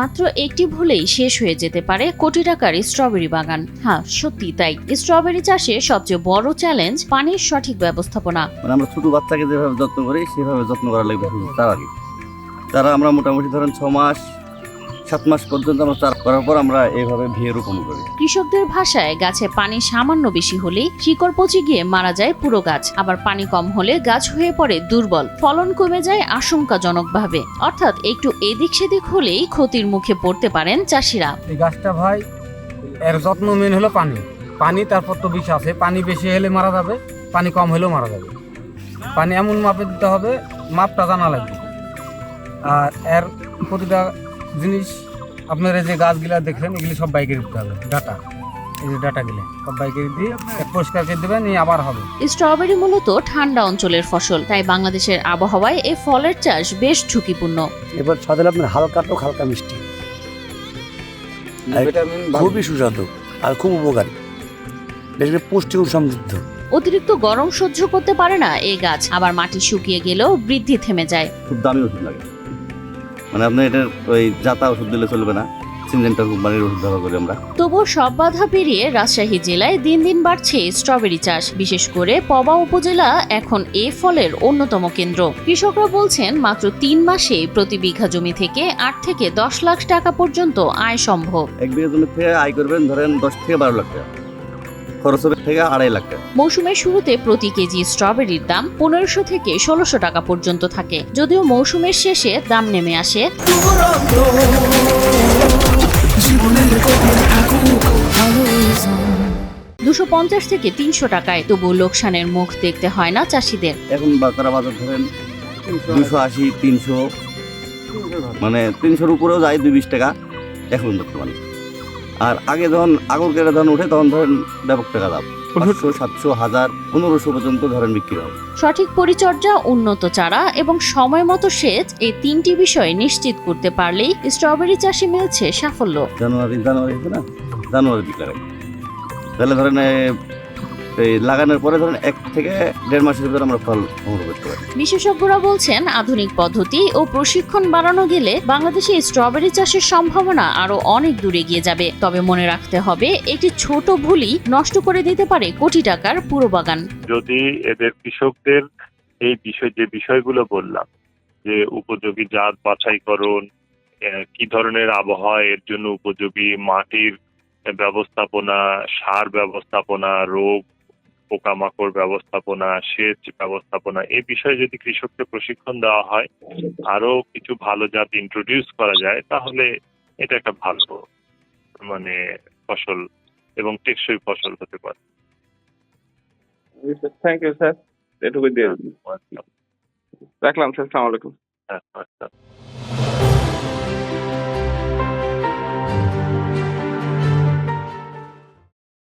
মাত্র একটি ভুলেই শেষ হয়ে যেতে পারে কোটি টাকার স্ট্রবেরি বাগান। হ্যাঁ, সত্যি তাই। স্ট্রবেরি চাষে সবচেয়ে বড় চ্যালেঞ্জ পানির সঠিক ব্যবস্থাপনা। মানে আমরা ছোট বাচ্চাকে যেভাবে যত্ন করি সেভাবে যত্ন করা লাগবে শুধু তার আগে। তারা আমরা মোটামুটি ধরেন 6 মাস 7 মাস পর্যন্ত আমরা চাষ করার পর আমরা এইভাবে ভিয়ে রোপণ করি। কৃষকদের ভাষায় গাছে পানি সামান্য বেশি হলেই শিকড় পচে গিয়ে মারা যায় পুরো গাছ, আবার পানি কম হলে গাছ হয়ে পড়ে দুর্বল, ফলন কমে যায় আশঙ্কাজনকভাবে। অর্থাৎ একটু এদিক সেদিক হলেই ক্ষতির মুখে পড়তে পারেন চাষিরা। এই গাছটা ভাই এর যত্ন মেন হলো পানি তারপর তো বিষ আছে, পানি বেশি হলে মারা যাবে, পানি কম হলেও মারা যাবে। পানি এমন মাপে দিতে হবে, মাপটা জানা লাগবে। আর এর প্রতিটা জিনিস আপনারা যে গাছগুলা দেখলেন এগুলি সব বাইকে দিতে হবে, ডাটা, এই যে ডাটাগুলো সব বাইকে দিয়ে পরিষ্কার করে দেবেন, এই আবার হবে। স্ট্রবেরি মূলত ঠান্ডা অঞ্চলের ফসল, তাই বাংলাদেশের আবহাওয়ায় এই ফলের চাষ বেশ ঝুঁকিপূর্ণ। এবার স্বাদ হলো আপনার হালকা টক হালকা মিষ্টি, খুবই সুস্বাদু আর খুব উপকারী, বেশ পুষ্টিগুণ সমৃদ্ধ। অতিরিক্ত গরম সহ্য করতে পারে না এই গাছ, আবার মাটি শুকিয়ে গেলেও বৃদ্ধি থেমে যায়। খুব দামি ওষুধ লাগে, মানে আপনার এটার ওই জাতা ওষুধ দিলে চলবে না, সিনজেন্টা কোম্পানির ওষুধ ব্যবহার করি আমরা। তবুও সব বাধা পেরিয়ে রাজশাহী জেলায় দিন দিন বাড়ছে স্ট্রবেরি চাষ। বিশেষ করে পবা উপজেলা এখন এ ফলের অন্যতম কেন্দ্র। কৃষকরা বলছেন মাত্র 3 মাসে প্রতি বিঘা জমি থেকে 8 থেকে 10 লাখ টাকা পর্যন্ত আয় সম্ভব। 1 বিঘা জমি থেকে আয় করবেন ধরেন 10 থেকে 12 লাখ টাকা, খরচ হবে থেকে 2.5 লাখ টাকা। মৌসুমের শুরুতে প্রতি কেজি স্ট্রবেরির দাম 1500 থেকে 1600 টাকা পর্যন্ত থাকে, যদিও মৌসুমের শেষে দাম নেমে আসে 250 থেকে 300 টাকায়। তবু লোকসানের মুখ দেখতে হয় না চাষিদের। এখন বাজার ধরেন 280 300, মানে 300-র উপরেও যায় 220 টাকা এখন বর্তমানে। আর আগে যখন আগর কেটে ধরেন উঠে তখন ধরেন ব্যাপক টাকা দাম, 500 700 1000 1500 পর্যন্ত ধরেন বিক্রি হয়। সঠিক পরিচর্যা, উন্নত চারা এবং সময় মতো সেচ, এই 3টি বিষয় নিশ্চিত করতে পারলেই স্ট্রবেরি চাষে মিলছে সাফল্য। জানুয়ারি হচ্ছে না, জানুয়ারি দিক লাগাই, তাহলে ধরেন এই লাগানোর পরে ধরেন 1 থেকে 1.5 মাসের ভিতরে আমরা ফল সংগ্রহ করতে পারি। বিশেষজ্ঞরা বলছেন আধুনিক পদ্ধতি ও প্রশিক্ষণ বাড়ানো গেলে বাংলাদেশে স্ট্রবেরি চাষের সম্ভাবনা আরো অনেক দূরে এগিয়ে যাবে। তবে মনে রাখতে হবে, একটি ছোট ভুলই নষ্ট করে দিতে পারে কোটি টাকার পুরো বাগান। যদি এদের কৃষকদের এই যে বিষয়গুলো বললাম, যে উপযোগী জাত বাছাইকরণ, কি ধরনের আবহাওয়া এর জন্য উপযোগী, মাটির ব্যবস্থাপনা, সার ব্যবস্থাপনা, রোগ পোকামাকড় ব্যবস্থাপনা, সেচ ব্যবস্থাপনা, এই বিষয়ে যদি কৃষককে প্রশিক্ষণ দেওয়া হয়, আরো কিছু ভালো জাত ইন্ট্রোডিউস করা যায়, তাহলে এটা একটা ভালো মানে ফসল এবং টেকসই ফসল হতে পারে। থ্যাংক ইউ স্যার, এটুকু দিয়ে রাখলাম স্যার। আসসালামু আলাইকুম। হ্যাঁ, আচ্ছা।